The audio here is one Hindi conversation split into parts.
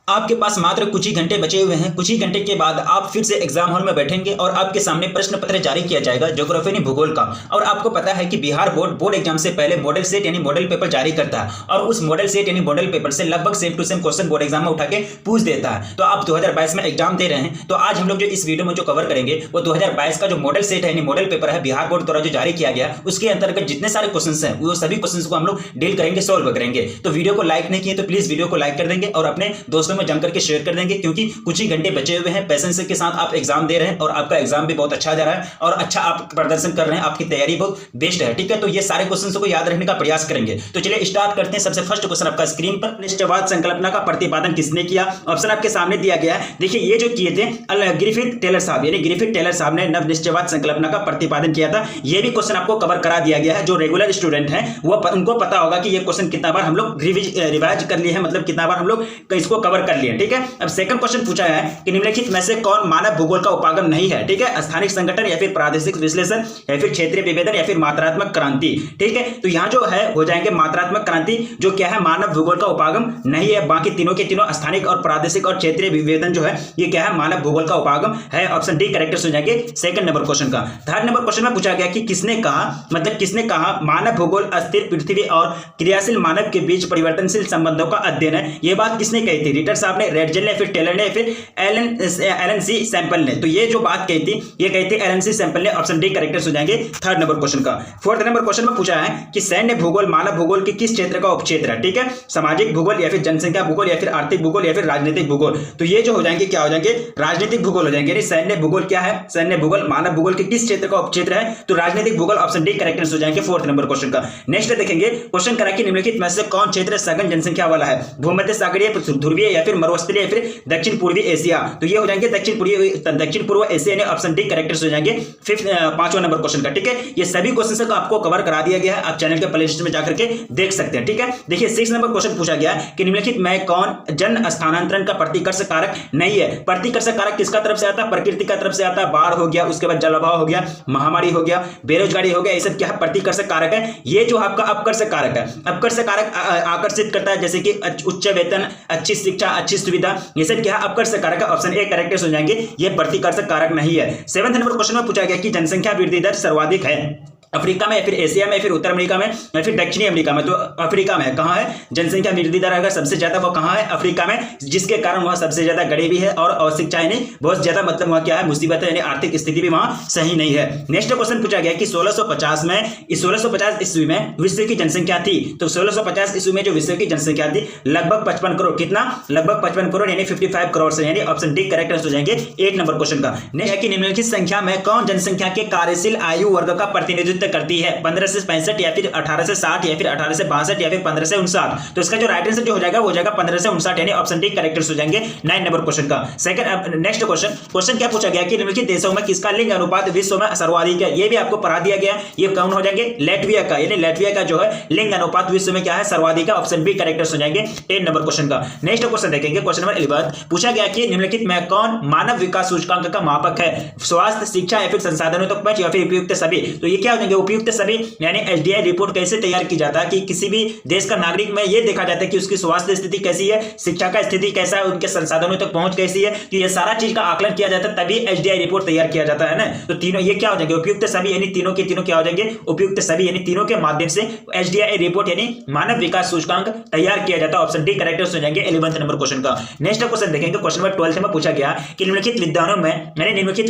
आपके पास मात्र कुछ ही घंटे बचे हुए हैं। कुछ ही घंटे के बाद आप फिर से एग्जाम हॉल में बैठेंगे और आपके सामने प्रश्न पत्र जारी किया जाएगा ज्योग्राफी यानी भूगोल का। और आपको पता है कि बिहार बोर्ड एग्जाम से पहले मॉडल सेट यानी मॉडल पेपर जारी करता है और उस मॉडल सेट यानी मॉडल पेपर से लगभग same to same question board exam में उठा के पूछ देता है। तो आप 2022 में एग्जाम दे रहे हैं, तो आज हम लोग जो इस वीडियो में जो कवर करेंगे वो 2022 का जो मॉडल सेट है यानी मॉडल पेपर है बिहार बोर्ड द्वारा जो जारी किया गया, उसके अंतर्गत जितने सारे क्वेश्चन हैं वो सभी क्वेश्चन को हम लोग डील करेंगे, सॉल्व करेंगे। तो वीडियो को लाइक नहीं किए तो प्लीज वीडियो को लाइक कर देंगे और अपने दोस्तों में जम करके शेयर कर देंगे, क्योंकि कुछ ही घंटे बचे हुए हैं। पेशेंस के साथ आप एग्जाम दे रहे हैं और आपका एग्जाम भी बहुत अच्छा जा रहा है और अच्छा आप प्रदर्शन कर रहे हैं, आपकी तैयारी बहुत बेस्ट है। ठीक है, तो ये सारे क्वेश्चंस को याद रखने का प्रयास करेंगे। तो चलिए स्टार्ट करते हैं। सबसे फर्स्ट क्वेश्चन आपका स्क्रीन पर, निश्चयवाद संकल्पना का प्रतिपादन किसने किया? ऑप्शन आपके सामने दिया गया है। देखिए ये जो किए थे ग्रिफिथ टेलर साहब, यानी ग्रिफिथ टेलर साहब ने नव निश्चयवाद संकल्पना का प्रतिपादन किया था। ये भी क्वेश्चन आपको कवर करा दिया गया है। जो रेगुलर स्टूडेंट हैं वो उनको पता होगा कि ये क्वेश्चन कितना बार हम लोग रिवाइज कर लिए हैं, मतलब कितना बार हम लोग इसको कवर कर लिए। ठीक है, अब सेकंड क्वेश्चन पूछा है कि निम्नलिखित में से कौन मानव भूगोल का उपागम नहीं है? ठीक है, स्थानिक संगठन या फिर प्रादेशिक विश्लेषण या फिर क्षेत्रीय विभेदन या फिर मात्रात्मक क्रांति। ठीक है, तो यहां जो है हो जाएंगे मात्रात्मक क्रांति, जो क्या है मानव भूगोल का उपागम नहीं है। बाकी तीनों के तीनों स्थानिक और प्रादेशिक और क्षेत्रीय विभेदन जो है ये क्या है मानव भूगोल का उपागम है। ऑप्शन डी करेक्ट हो जाएंगे सेकंड नंबर क्वेश्चन का। थर्ड नंबर क्वेश्चन में पूछा गया कि किसने कहा, मतलब किसने कहा मानव भूगोल अस्थिर पृथ्वी और क्रियाशील मानव के बीच परिवर्तनशील संबंधों का अध्ययन है? ये बात किसने कही थी? रिटर साहब ने, रेडजेल ने, फिर टेलर ने, फिर एलन सी सैंपल ने? तो ये जो बात कही थी ये कही थी एलन सी सैंपल ने। ऑप्शन डी करेक्ट हो जाएंगे थर्ड नंबर क्वेश्चन का। फोर्थ नंबर क्वेश्चन में पूछा है कि सैन्य भूगोल मानव भूगोल के किस क्षेत्र का उपक्षेत्र है? ठीक है, सामाजिक भूगोल या फिर जनसंख्या भूगोल या फिर आर्थिक भूगोल या फिर राजनीतिक भूगोल? तो ये जो हो जाएंगे क्या हो जाएंगे राजनीतिक भूगोल हो जाएंगे। सैन्य भूगोल क्या है? सैन्य भूगोल मानव भूगोल के किस क्षेत्र का उपक्षेत्र है? तो राजनीतिक भूगोल। ऑप्शन डी करेक्ट हो जाएंगे फोर्थ नंबर क्वेश्चन का। नेक्स्ट देखेंगे क्वेश्चन करा कि निम्नलिखित में से कौन क्षेत्र सघन जनसंख्या वाला है? भूमध्य सागरीय, ध्रुवीय या फिर मरुस्थलीय या फिर दक्षिण पूर्वी एशिया? तो ये हो जाएंगे दक्षिण पूर्व एशिया ने। ऑप्शन डी करेक्ट हो जाएंगे पांचवा नंबर क्वेश्चन का। ठीक है, ये सभी क्वेश्चन को आपको कवर करा दिया गया है, आप चैनल के प्लेलिस्ट में जाकर के देख सकते हैं। ठीक है, देखिए 6 नंबर क्वेश्चन पूछा गया है कि निम्नलिखित में कौन जन स्थानांतरण का प्रतिकर्ष कारक नहीं है? प्रतिकर्ष कारक किसका तरफ से आता है? प्रकृति का तरफ से आता है। बाढ़ हो गया, उसके बाद जलवायु हो गया, महामारी हो गया, बेरोजगारी हो गया, ये सब क्या है प्रतिकर्ष कारक है। ये जो आपका अपकर्ष कारक है, अपकर्ष कारक आकर्षित करता है, जैसे कि उच्च वेतन, अच्छी शिक्षा, अच्छी सुविधा, ये सब क्या है अपकर्ष कारक है। ऑप्शन ए करेक्ट हो जाएंगे, ये प्रतिकर्षक कारक नहीं है। 7वें नंबर क्वेश्चन में पूछा गया कि जनसंख्या वृद्धि दर सर्वाधिक है अफ्रीका में या फिर एशिया में, फिर उत्तर अमेरिका में या फिर दक्षिणी अमेरिका में? तो अफ्रीका में। कहां है जनसंख्या वृद्धि दर अगर सबसे ज्यादा वो कहां है? अफ्रीका में, जिसके कारण वहां सबसे ज्यादा गरीबी है और अशिक्षा यानी बहुत ज्यादा, मतलब वहां क्या है मुसीबत है, यानी आर्थिक स्थिति भी वहां सही नहीं है। नेक्स्ट क्वेश्चन पूछा गया कि 1650 ईस्वी में विश्व की जनसंख्या थी। तो 1650 ईस्वी में जो विश्व की जनसंख्या थी लगभग 55 करोड़। कितना? लगभग 55 करोड़ यानी 55 करोड़ से, यानी ऑप्शन डी करेक्ट हो जाएंगे 8 नंबर क्वेश्चन का। नेक्स्ट है कि निम्नलिखित संख्या में कौन जनसंख्या के कार्यशील आयु वर्ग का प्रतिनिधित्व करती है? 15 से 65 या फिर 18 से 60 या फिर 18 से 62 या फिर 15 से 59? तो इसका जो राइट आंसर जो हो जाएगा वो हो जाएगा 15 से 59, यानी ऑप्शन डी करेक्ट हो जाएंगे 9 नंबर क्वेश्चन का। सेकंड नेक्स्ट क्वेश्चन क्या पूछा गया कि निम्नलिखित देशों में किसका लिंग अनुपात विश्व में सर्वाधिक है? ये भी आपको पढ़ा दिया गया। ये कौन हो जाएंगे? लेटविया का, यानी लेटविया का जो है लिंग अनुपात विश्व में क्या है सर्वाधिक है। ऑप्शन बी करेक्ट हो जाएंगे 10 नंबर क्वेश्चन का। नेक्स्ट क्वेश्चन देखेंगे क्वेश्चन नंबर 11 पूछा गया कि निम्नलिखित में कौन मानव विकास सूचकांक का मापक है? स्वास्थ्य, शिक्षा या फिर संसाधनों तक पहुंच या फिर उपयुक्त सभी? तो ये क्या हो जाएंगे उपयुक्त सभी, यानी एसडीआई रिपोर्ट कैसे तैयार की जाता है कि किसी भी देश का नागरिक में ये देखा जाता है कि उसकी स्वास्थ्य स्थिति कैसी है, शिक्षा का स्थिति कैसा है, उनके संसाधनों तक पहुंच कैसी है, तो ये सारा चीज का आकलन किया जाता है, तभी एसडीआई रिपोर्ट तैयार किया जाता है ना। तो तीनों ये क्या हो जाएंगे उपयुक्त सभी, यानी तीनों के तीनों क्या हो जाएंगे उपयुक्त सभी, यानी तीनों के माध्यम से एसडीआई रिपोर्ट यानी मानव विकास सूचकांक तैयार किया जाता है। ऑप्शन डी करेक्ट हो जाएंगे 11वें नंबर क्वेश्चन का। नेक्स्ट क्वेश्चन देखेंगे क्वेश्चन नंबर 12 में पूछा गया कि निम्नलिखित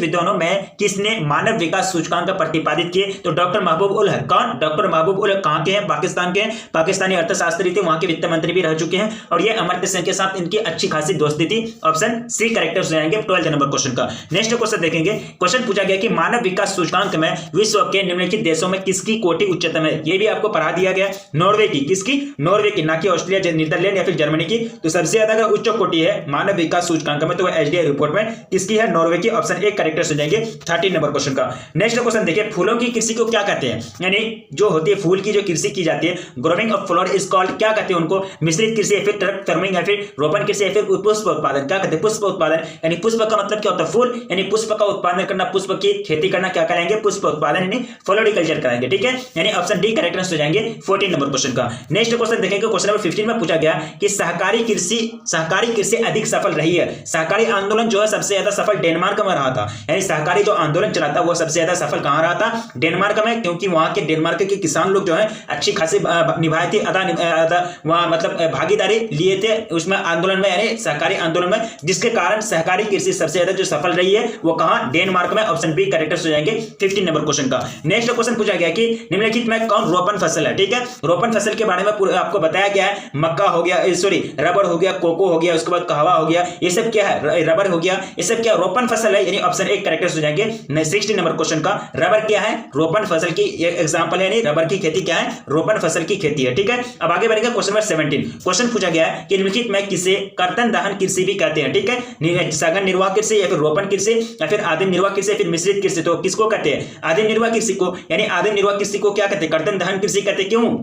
विद्वानों में किसने मानव विकास सूचकांक प्रतिपादित किए? तो डॉक्टर महबूब उल हक। कौन? डॉक्टर महबूब उल हक कहां के हैं? पाकिस्तान के हैं, पाकिस्तानी अर्थशास्त्री थे, वहां के वित्त मंत्री भी रह चुके हैं और ये अमर्त्य सेन के साथ इनकी अच्छी खासी दोस्ती थी। ऑप्शन सी करेक्ट हो जाएंगे 12 नंबर क्वेश्चन का। नेक्स्ट क्वेश्चन देखेंगे क्वेश्चन पूछा गया कि मानव विकास सूचकांक में विश्व के निम्नलिखित देशों में किसकी कोटि उच्चतम है? ये भी आपको पढ़ा दिया गया। नॉर्वे की। किसकी? नॉर्वे की, ना कि ऑस्ट्रेलिया, नीदरलैंड या फिर जर्मनी की। तो सबसे ज्यादा अगर उच्च कोटि है मानव विकास सूचकांक में तो एसडीआई रिपोर्ट में किसकी है? नॉर्वे की। ऑप्शन ए करेक्ट हो जाएंगे 13 नंबर क्वेश्चन का। नेक्स्ट क्वेश्चन देखिए फूलों की कृषि को क्या कहते हैं, यानी जो होती है फूल की जो कृषि की जाती है, growing of flower is called, क्या कहते हैं उनको, मिश्रित कृषि या फिर ट्रक फार्मिंग या फिर रोपण कृषि या फिर पुष्प उत्पादन, क्या कहते हैं, पुष्प उत्पादन। यानी पुष्प का मतलब क्या होता है, फूल, यानी पुष्प का उत्पादन करना, पुष्प की खेती करना क्या कराएंगे, पुष्प उत्पादन यानी फ्लोरिकल्चर कराएंगे, ठीक है। यानी ऑप्शन डी करेक्ट आंसर हो जाएंगे 14 नंबर क्वेश्चन का। नेक्स्ट क्वेश्चन देखेंगे, क्वेश्चन नंबर 15 में पूछा गया कि सहकारी कृषि अधिक सफल रही है। सहकारी आंदोलन जो है सबसे ज्यादा सफल डेनमार्क में रहा था, यानी सहकारी जो आंदोलन चला था वो सबसे ज्यादा सफल कहां रहा था, डेनमार्क में, क्योंकि वहां के डेनमार्क के किसान लोग जो है अच्छी खासी निभाए थे, वहां मतलब भागीदारी लिए थे उसमें आंदोलन में, यानी सहकारी आंदोलन में, जिसके कारण सहकारी कृषि सबसे ज्यादा जो सफल रही है वो कहां, डेनमार्क में। ऑप्शन बी करेक्ट हो जाएंगे 15 नंबर क्वेश्चन का। नेक्स्ट क्वेश्चन पूछा गया कि निम्नलिखित में कौन रोपण फसल है, ठीक है। रोपण फसल के बारे में आपको बताया गया है, मक्का हो गया, सॉरी रबर हो गया, कोको हो गया, उसके बाद कहवा हो गया, ये सब क्या है, रबर हो गया, ये सब क्या रोपण फसल है, यानी ऑप्शन ए करेक्ट हो जाएंगे 16 नंबर क्वेश्चन का। रबर क्या है, रोपण फसल की एग्जांपल है, यानी रबर की खेती क्या है, रोपण फसल की खेती है, ठीक है। अब आगे बढ़ेंगे क्वेश्चन नंबर 17। क्वेश्चन पूछा गया है कि निम्नलिखित में किसे कर्तन दहन कृषि भी कहते हैं, ठीक है। सघन निर्वाह कृषि या फिर रोपण कृषि या फिर आदिम निर्वाह कृषि या फिर मिश्रित कृषि, तो किसको कहते हैं, आदिम निर्वाह कृषि को, यानी आदिम निर्वाह कृषि को क्या कहते हैं, कर्तन दहन कृषि कहते हैं। क्यों,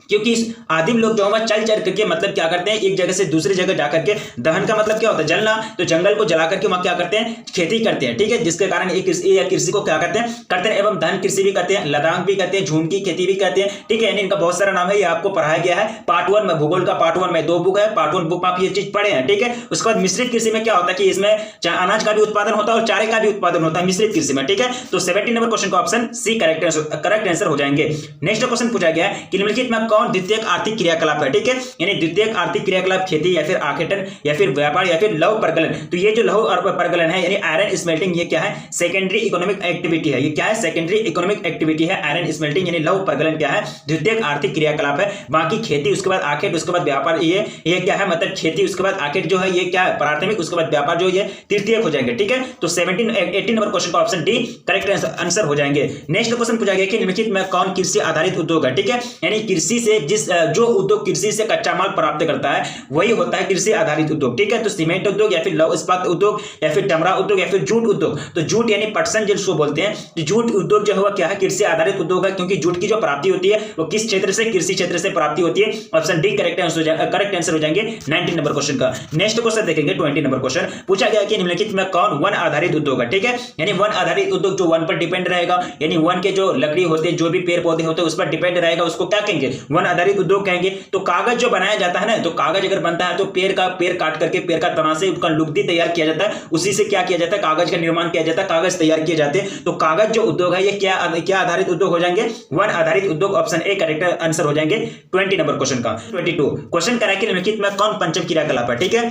क्योंकि आदिम लोग जो है चल करके मतलब क्या करते हैं, एक जगह से दूसरी जगह जाकर के, दहन का मतलब क्या होता है, जलना, तो जंगल को जला करके वहां क्या करते हैं, खेती करते हैं, ठीक है। जिसके कारण एक कृषि को क्या करते हैं, करते हैं, एवं दहन कृषि भी करते हैं, लद्दाख भी कहते हैं, झूम की खेती भी कहते हैं, ठीक है। यानी इनका बहुत सारा नाम है, ये आपको पढ़ाया गया है पार्ट 1 में, भूगोल का पार्ट 1 में 2 बुक है, पार्ट 1 बुक में आप ये चीज पढ़े हैं, ठीक है। उसके बाद मिश्रित कृषि में क्या होता है कि इसमें अनाज का भी उत्पादन होता है और चारे का भी उत्पादन होता है मिश्रित कृषि में, ठीक है। तो 17 नंबर क्वेश्चन का ऑप्शन सी करेक्ट आंसर हो जाएंगे। नेक्स्ट क्वेश्चन पूछा गया है कि निम्नलिखित में कौन द्वितीयक आर्थिक क्रियाकलाप है, ठीक है। यानी द्वितीयक आर्थिक क्रियाकलाप खेती या फिर आखेटन या फिर व्यापार या फिर लौह प्रगलन, तो ये जो लौह और प्रगलन है यानी आयरन स्मेल्टिंग, ये क्या है, सेकेंडरी इकोनॉमिक एक्टिविटी है, ये क्या है, सेकेंडरी इकोनॉमिक एक्टिविटी है आयरन स्मेल्टिंग, यानी लौह प्रगलन क्या है, द्वितीयक आर्थिक क्रियाकलाप है। बाकी खेती, उसके बाद आखेट, उसके बाद व्यापार, ये क्या है, मतलब खेती, उसके बाद आखेट जो है ये क्या है, प्राथमिक, उसके बाद व्यापार जो ये तृतीयक हो जाएंगे, ठीक है। तो 18 नंबर क्वेश्चन का ऑप्शन डी करेक्ट आंसर हो जाएंगे। नेक्स्ट क्वेश्चन पूछा गया कि निम्नलिखित में कौन कृषि आधारित उद्योग है, ठीक है। यानी कृषि से जो उद्योग कृषि से कच्चा माल प्राप्त करता है वही होता है कृषि आधारित उद्योग, ठीक है। तो सीमेंट उद्योग या फिर लौह इस्पात उद्योग या फिर चमड़ा उद्योग या फिर जूट उद्योग, तो जूट यानी पटसन जिसको बोलते हैं, तो जूट उद्योग जो है क्या है, कृषि आधारित उद्योग है, क्योंकि जूट की जो प्राप्ति होती है वो किस क्षेत्र से, कृषि क्षेत्र से प्राप्ति होती है। ऑप्शन डी करेक्ट आंसर हो जाएंगे 19 नंबर क्वेश्चन का। नेक्स्ट क्वेश्चन देखेंगे 20 नंबर क्वेश्चन पूछा गया कि निम्नलिखित में कौन वन आधारित उद्योग है, ठीक है। यानी वन आधारित उद्योग जो वन पर डिपेंड रहेगा, यानी वन के जो लकड़ी होते हैं, जो भी पेड़ पौधे होते हैं उस पर डिपेंड रहेगा, उसको क्या कहेंगे, वन आधारित उद्योग कहेंगे। तो कागज जो बनाया जाता है ना, तो कागज अगर बनता है तो पेड़ काट करके पेड़ का तना से उसका लुगदी तैयार किया जाता है, उसी से क्या किया जाता है, कागज का निर्माण किया जाता है, कागज तैयार किए जाते हैं। तो कागज जो उद्योग है ये क्या आधारित उद्योग हो जाएंगे, वन आधारित उद्योग। ऑप्शन ए करेक्ट आंसर हो जाएंगे 20 नंबर क्वेश्चन का। 22 क्वेश्चन करा कि निम्नलिखित में कौन पंचम क्रियाकलाप है, ठीक है।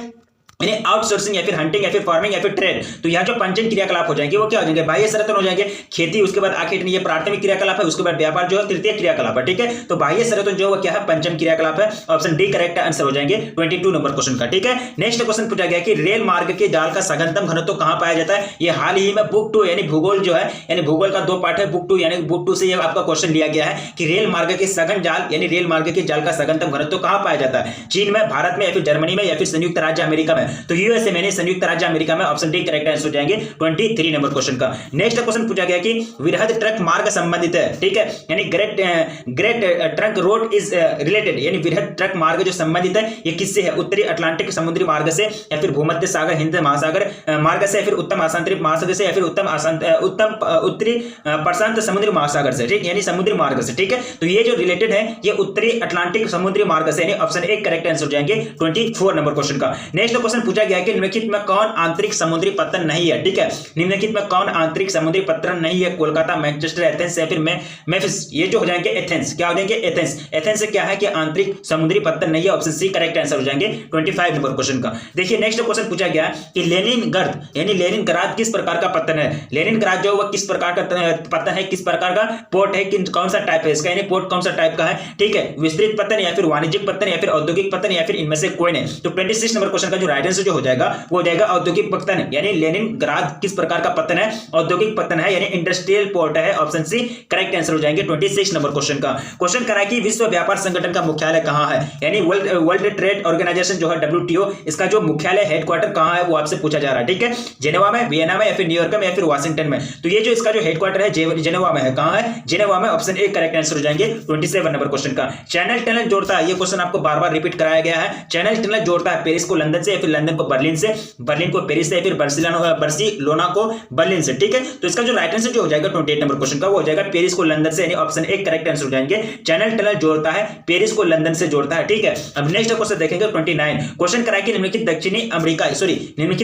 यानी आउटसोर्सिंग या फिर हंटिंग या फिर फार्मिंग या फिर ट्रेड, तो यहाँ जो पंचम क्रियाकलाप हो जाएंगे वो क्या हो जाएंगे, बाह्य संरचना हो जाएंगे, खेती, उसके बाद आखेट, ये प्राथमिक क्रियाकलाप है, उसके बाद व्यापार जो है तृतीय क्रियाकलाप है, ठीक है। तो बाह्य संरचना जो है क्या है, पंचम क्रियाकलाप है। ऑप्शन डी करेक्ट आंसर हो जाएंगे 22 नंबर क्वेश्चन का, ठीक है। नेक्स्ट क्वेश्चन पूछा गया कि रेल मार्ग के जाल का सघनतम घनत्व कहां पाया जाता है। ये हाल ही में बुक 2 यानी भूगोल जो है, यानी भूगोल का 2 पार्ट है, बुक 2 यानी बुक 2 से ये आपका क्वेश्चन लिया गया है कि रेल मार्ग के सघन जाल यानी रेल मार्ग के जाल का सघनतम घनत्व कहां पाया जाता है, चीन में, भारत में या फिर जर्मनी में या फिर संयुक्त राज्य अमेरिका में। तो यूएसए में, संयुक्त राज्य अमेरिका में। ऑप्शन डी करेक्ट आंसर हो जाएंगे 23 नंबर क्वेश्चन का। नेक्स्ट क्वेश्चन पूछा गया कि वृहद ट्रक मार्ग संबंधित है, ठीक है। यानी great trunk road is related, यानी वृहद ट्रक मार्ग जो संबंधित है ये किससे है, उत्तरी अटलांटिक समुद्री मार्ग से या फिर भूमध्य सागर हिंद महासागर मार्ग से या फिर उत्तम आशांतरिक महासागर से या फिर उत्तम उत्तरी प्रशांत समुद्री महासागर से, ठीक, यानी समुद्री मार्ग से, ठीक है। तो ये जो रिलेटेड है ये उत्तरी अटलांटिक समुद्री मार्ग से, यानी ऑप्शन ए करेक्ट आंसर हो जाएंगे 24 नंबर क्वेश्चन का। नेक्स्ट क्वेश्चन पूछा गया कि निम्नलिखित में कौन आंतरिक समुद्री पतन नहीं है, ठीक है। निम्नलिखित में कौन आंतरिक समुद्री पतन नहीं है, कोलकाता, मैनचेस्टर, एथेंस या फिर मेम्फिस, ये जो हो जाएंगे एथेंस, क्या हो जाएंगे एथेंस। एथेंस से क्या है कि आंतरिक समुद्री पतन नहीं है, ऑप्शन सी करेक्ट आंसर हो जाएंगे 25 नंबर क्वेश्चन का। देखिए नेक्स्ट क्वेश्चन पूछा गया कि लेनिनग्राद यानी लेनिनग्राद किस प्रकार का पतन है। लेनिनग्राद जो वह किस प्रकार का पतन है, किस प्रकार का पोर्ट है, कौन सा टाइप है इसका, यानी पोर्ट कौन सा टाइप का है, ठीक है। विस्तृत पतन या फिर वाणिज्यिक पतन या फिर औद्योगिक पतन या फिर इनमें से कोई नहीं। तो 26 नंबर क्वेश्चन का जो राइट आंसर जो हो जाएगा वो हो जाएगा औद्योगिक पतन, यानी लेनिनग्राद किस प्रकार का पतन है, औद्योगिक पतन है, यानी इंडस्ट्रियल पोर्ट है। ऑप्शन सी करेक्ट आंसर हो जाएंगे 26 नंबर क्वेश्चन का। क्वेश्चन करा कि विश्व व्यापार संगठन का मुख्यालय कहां है, यानी वर्ल्ड ट्रेड ऑर्गेनाइजेशन जो है WTO, इसका जो मुख्यालय हेडक्वार्टर कहां है वो आपसे पूछा जा रहा है। ठीक है, जेनेवा में, वियना में, या फिर न्यूयॉर्क में, या फिर वाशिंगटन में। तो ये जो इसका जो हेडक्वार्टर है जेनेवा में है। कहां है? जेनेवा में। ऑप्शन ए करेक्ट आंसर हो जाएंगे 27 नंबर क्वेश्चन का। चैनल टनल जोड़ता है, ये क्वेश्चन आपको बार बार रिपीट कराया गया है। चैनल टनल जोड़ता है पेरिस को लंदन से, या फिर लंदन को बर्लिन से, बर्लिन को पेरिस से, या फिर बार्सिलोना को बर्लिन से। ठीक है, तो इसका जो राइट आंसर जो हो जाएगा 28 नंबर क्वेश्चन का वो हो जाएगा पेरिस को लंदन से, यानी ऑप्शन ए करेक्ट आंसर हो जाएंगे। चैनल टनल जोड़ता है पेरिस को लंदन से जोड़ता है। ठीक है, अब नेक्स्ट क्वेश्चन देखेंगे 29। क्वेश्चन कराया कि निम्नलिखित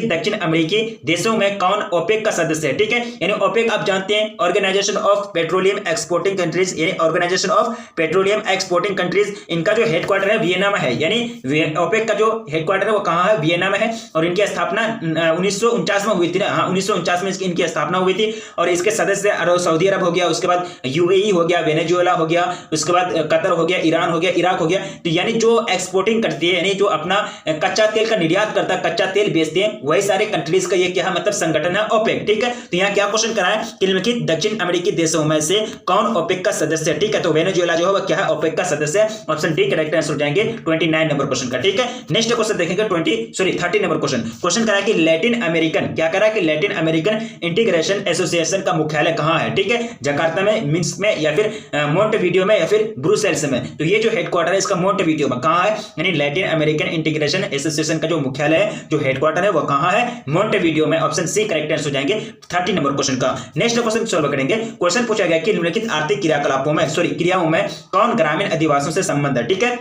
दक्षिण अमेरिकी देशों में कौन ओपेक का सदस्य है। ठीक है, यानी ओपेक आप जानते हैं organisation of petroleum exporting countries, यानी organisation of petroleum exporting countries, इनका जो हेडक्वार्टर है वियना में है, यानी ओपेक का जो हेडक्वार्टर है वो कहां है? वियना में है। और इनकी स्थापना 1949 में हुई थी ना, हाँ 1949 में इनकी स्थापना हुई थी। और इसके सदस्य सऊदी अरब हो गया, उसके बाद UAE हो गया, वेनेजुएला हो गया, उसके बाद कतर हो गया, ईरान हो गया, इराक हो गया। तो यानी जो एक्सपोर्टिंग करती है, यानी जो अपना कच्चा तेल का निर्यात करता है, कच्चा तेल बेचते हैं, वही सारे कंट्रीज का ये क्या है, मतलब संगठन है ओपेक। ठीक है, तो यहाँ क्या क्वेश्चन करा है कि निम्नलिखित दक्षिण अमेरिकी देशों में से कौन ओपेक का सदस्य है। ठीक है, तो वेनेजुएला जो है वो क्या है? ओपेक का सदस्य है। ऑप्शन डी करेक्ट आंसर हो जाएंगे 29 नंबर क्वेश्चन का। ठीक है, नेक्स्ट क्वेश्चन देखेंगे 30 नंबर क्वेश्चन। क्वेश्चन करा कि लैटिन अमेरिकन, क्या करा कि लैटिन अमेरिकन इंटीग्रेशन एसोसिएशन का मुख्यालय कहां है। ठीक है, जकार्ता में, मिन्स्क में, या फिर मोंटेवीडियो में, या फिर ब्रुसेल्स में। तो ये जो हेडक्वार्टर है इसका मोंटेवीडियो में। कहां है? यानी लैटिन अमेरिकन इंटीग्रेशन एसोसिएशन का जो मुख्यालय है, जो हेडक्वार्टर है वो कहां है? मोंटेवीडियो में। ऑप्शन सी करेक्ट आंसर हो जाएंगे 30 नंबर क्वेश्चन का। नेक्स्ट क्वेश्चन सॉल्व करेंगे। क्वेश्चन पूछा गया कि निम्नलिखित आर्थिक क्रियाओं में कौन ग्रामीण अधिवासियों से संबंध है। ठीक है,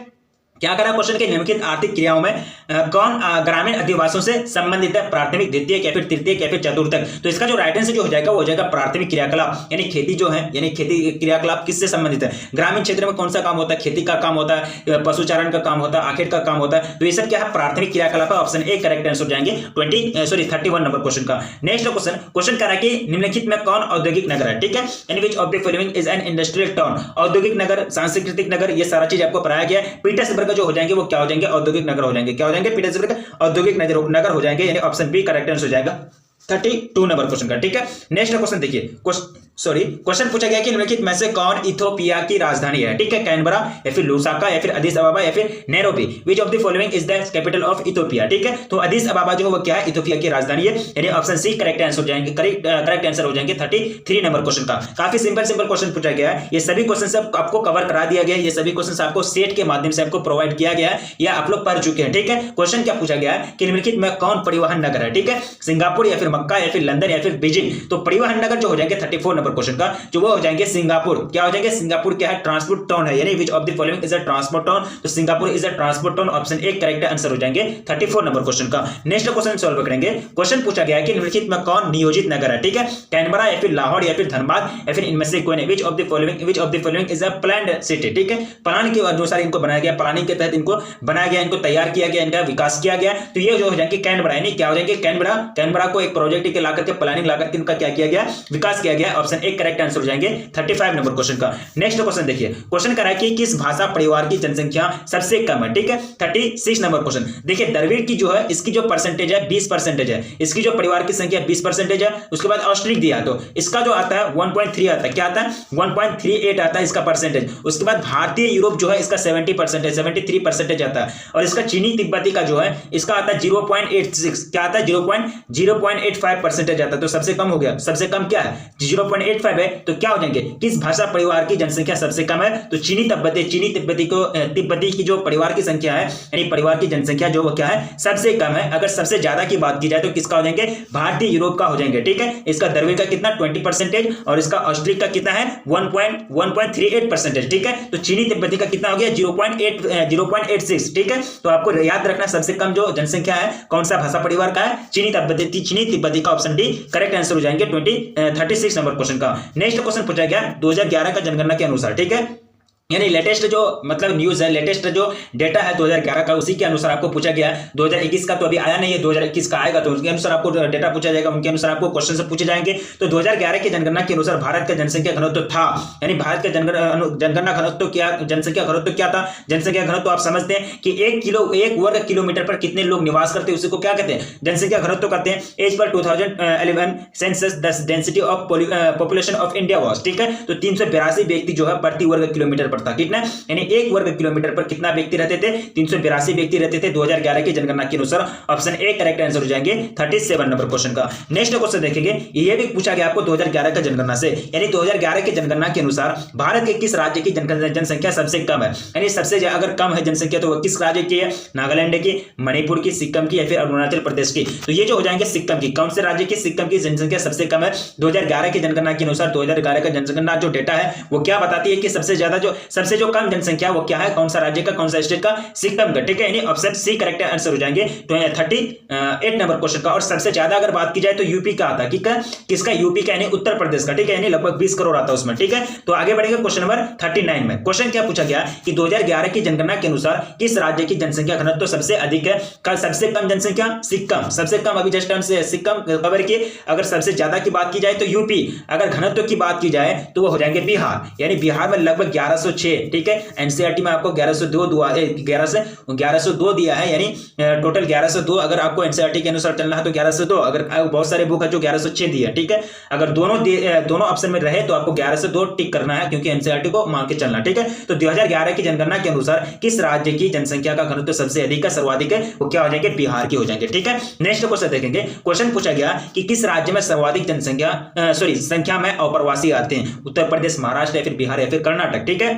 क्या करा क्वेश्चन के निम्नलिखित आर्थिक क्रियाओं में कौन ग्रामीण अधिवासियों से संबंधित है? प्राथमिक, द्वितीयक, या फिर तृतीयक, या फिर चतुर्थक। तो इसका जो राइट आंसर जो हो जाएगा वो हो जाएगा प्राथमिक क्रियाकलाप, यानी खेती जो है, यानी खेती क्रियाकलाप किससे संबंधित है? ग्रामीण क्षेत्र में कौन सा काम होता है? खेती का काम होता है, पशुचारण का काम होता है, आखेट का काम होता है। तो ये सब क्या है? प्राथमिक क्रियाकलाप है। ऑप्शन ए करेक्ट आंसर हो जाएंगे 31 नंबर क्वेश्चन का। नेक्स्ट क्वेश्चन करा कि निम्नलिखित में कौन औद्योगिक नगर है। ठीक है, यानी which of the following is an industrial town. औद्योगिक नगर, सांस्कृतिक नगर, ये सारा चीज आपको पढ़ाया गया है। पीटर्सबर्ग जो हो जाएंगे वो क्या हो जाएंगे? औद्योगिक नगर हो जाएंगे। क्या हो जाएंगे? पीटर्सबर्ग औद्योगिक नगर हो जाएंगे, यानी ऑप्शन बी करेक्ट आंसर हो जाएगा 32 नंबर क्वेश्चन का। ठीक है, नेक्स्ट क्वेश्चन देखिए। क्वेश्चन पूछा गया कि निम्नलिखित में से कौन इथियोपिया की राजधानी है। ठीक है, कैनबरा, या फिर लुसाका, या फिर अदिस अबाबा, या फिर Nairobi. Which of the following is the capital of Ethiopia. ठीक है, तो अदिस अबाबा जो है वो क्या है? इथियोपिया की राजधानी है, यानी ऑप्शन सी करेक्ट आंसर हो जाएंगे। करेक्ट आंसर हो जाएंगे 33 नंबर क्वेश्चन का। काफी सिंपल क्वेश्चन पूछा गया है। ये सभी क्वेश्चन सब आपको कवर करा दिया गया है, ये सभी क्वेश्चन आपको सेट के माध्यम से आपको प्रोवाइड किया गया है, या आप लोग पढ़ चुके हैं। ठीक है, क्वेश्चन क्या पूछा गया है कि निम्नलिखित में कौन परिवहन नगर है। ठीक है, सिंगापुर, या फिर मक्का, या फिर लंदन, या फिर बीजिंग। तो परिवहन नगर जो हो जाएंगे 34 नंबर क्वेश्चन का, जो वो हो जाएंगे सिंगापुर। क्या हो जाएंगे? सिंगापुर क्या है? ट्रांसपोर्ट टाउन है, यानी which of the following is a transport town. तो Singapore is a transport town. Option A correct answer हो जाएंगे 34 नंबर क्वेश्चन का। नेक्स्ट क्वेश्चन सॉल्व करेंगे। क्वेश्चन पूछा गया है कि निम्नलिखित में कौन नियोजित नगर है। ठीक है, कैनबरा, या फिर लाहौर, या फिर धनबाद, या फिर इनमें से कोई नहीं। विच of the following is a planned city. ठीक है, प्लान के अनुसार इनको बनाया गया, प्लानिंग के तहत इनको बनाया गया, इनको तैयार किया गया, इनका विकास किया गया। तो ये जो हो जाएंगे कैनबरा, यानी क्या हो जाएंगे? कैनबरा को एक प्रोजेक्ट के लाकर के, प्लानिंग लाकर के इनका क्या किया गया? विकास किया गया। ऑप्शन ए करेक्ट आंसर हो जाएंगे 35 नंबर क्वेश्चन का। नेक्स्ट क्वेश्चन देखिए। क्वेश्चन करा है कि किस भाषा परिवार की जनसंख्या सबसे कम है। ठीक है, 36 नंबर क्वेश्चन देखिए। द्रविड़ की जो है, इसकी जो परसेंटेज है 20% है, इसकी जो परिवार की संख्या 20% है। उसके बाद ऑस्ट्रिक दिया, तो इसका जो आता है 1.3 आता है। क्या आता है? 1.38 आता है इसका परसेंटेज। उसके बाद भारतीय यूरोप जो है इसका 70% है, 73% आता है। और इसका चीनी तिब्बती का जो है इसका आता है 0.86। क्या आता है? 0.85% आता है। तो सबसे कम हो गया। सबसे कम क्या है? 0.85 है। तो क्या हो जाएंगे? किस भाषा परिवार की जनसंख्या सबसे कम है? तो चीनी तिब्बती की जो परिवार की संख्या है, यानी परिवार की जनसंख्या जो वो क्या है? सबसे कम है। अगर सबसे ज्यादा की बात की जाए तो किसका हो जाएंगे? भारतीय यूरोप का हो जाएंगे। ठीक है, इसका द्रविड़ का कितना? 20% और इसका ऑस्ट्रिक का कितना है? 1.38%। ठीक है, तो चीनी तिब्बती का कितना हो गया? 0.86। ठीक है, तो आपको याद रखना सबसे कम जो जनसंख्या है कौन सा भाषा परिवार का है? चीनी तिब्बती का। ऑप्शन डी करेक्ट आंसर हो जाएंगे 36 नंबर क्वेश्चन का। नेक्स्ट क्वेश्चन पूछा गया 2011 का जनगणना के अनुसार। ठीक है, यानी लेटेस्ट जो मतलब न्यूज़ है, लेटेस्ट जो डेटा है 2011 का, उसी के अनुसार आपको पूछा गया है। 2021 का तो अभी आया नहीं है, 2021 का आएगा तो उसके अनुसार आपको डेटा पूछा जाएगा, उनके अनुसार आपको क्वेश्चन से पूछे जाएंगे। तो 2011 की जनगणना के अनुसार भारत का जनसंख्या घनत्व था, यानी भारत का जनगणना घनत्व क्या, जनसंख्या घनत्व क्या था? जनसंख्या घनत्व आप समझते हैं कि 1 वर्ग किलोमीटर पर कितने लोग निवास करते हैं, उसी को क्या कहते हैं? जनसंख्या घनत्व कहते हैं। As per 2011 census the density of population of India was, ठीक है, तो 382 व्यक्ति जो है प्रति वर्ग किलोमीटर पर था। कितना? यानी 1 वर्ग किलोमीटर पर कितना व्यक्ति रहते थे? 382 व्यक्ति रहते थे 2011 की जनगणना के अनुसार। ऑप्शन ए करेक्ट आंसर हो जाएंगे 37 नंबर क्वेश्चन का। नेक्स्ट क्वेश्चन देखेंगे, ये भी पूछा गया आपको 2011 का जनगणना से, यानी 2011 की जनगणना के अनुसार भारत के किस राज्य की जनसंख्या सबसे कम है? यानी सबसे अगर कम है जनसंख्या तो वो किस राज्य की है? नागालैंड की, मणिपुर की, सिक्किम की या फिर अरुणाचल प्रदेश की? तो ये जो हो जाएंगे सिक्किम की। कौन से राज्य की? सिक्किम की जनसंख्या सबसे कम है 2011 की जनगणना के अनुसार। 2011 का जनगणना जो डेटा है वो क्या बताती है कि सबसे जो कम जनसंख्या वो क्या है? कौन सा राज्य का, कौन सा स्टेट का? सिक्किम का, ठीक है, यानी ऑप्शन सी करेक्ट आंसर हो जाएंगे। तो 38 नंबर क्वेश्चन का। और सबसे ज्यादा अगर बात की जाए तो यूपी का आता है, किसका? यूपी का, यानी उत्तर प्रदेश का, ठीक है, यानी लगभग 20 करोड़ आता है उसमें, ठीक है। तो आगे बढ़ेंगे क्वेश्चन नंबर 39 में। क्वेश्चन क्या पूछा गया कि 2011 की जनगणना के अनुसार किस राज्य की जनसंख्या घनत्व सबसे अधिक है? कल सबसे कम जनसंख्या सिक्किम, सबसे कम, अभी जस्ट हमसे सिक्किम कवर किए। अगर सबसे ज्यादा की बात की जाए तो यूपी, अगर घनत्व की बात की जाए तो वो हो जाएंगे बिहार, यानी बिहार में लगभग 1106, ठीक है। एनसीईआरटी में आपको 1102 दिया है, यानी टोटल 1102। अगर आपको एनसीईआरटी के अनुसार चलना है तो 1102, अगर बहुत सारे बुक है जो 1106 दिया, ठीक है। अगर दोनों ऑप्शन में रहे तो आपको 1102 टिक करना है, क्योंकि एनसीईआरटी को मान के चलना, ठीक है। तो 2011 की जनगणना के अनुसार किस राज्य की जनसंख्या का घनत्व सबसे अधिक है, सर्वाधिक है? वो क्या हो जाएंगे? बिहार की हो जाएंगे, ठीक है। नेक्स्ट क्वेश्चन देखेंगे। क्वेश्चन पूछा गया कि किस राज्य में सर्वाधिक संख्या में अप्रवासी आते हैं? उत्तर प्रदेश, महाराष्ट्र या फिर बिहार या फिर कर्नाटक, ठीक है।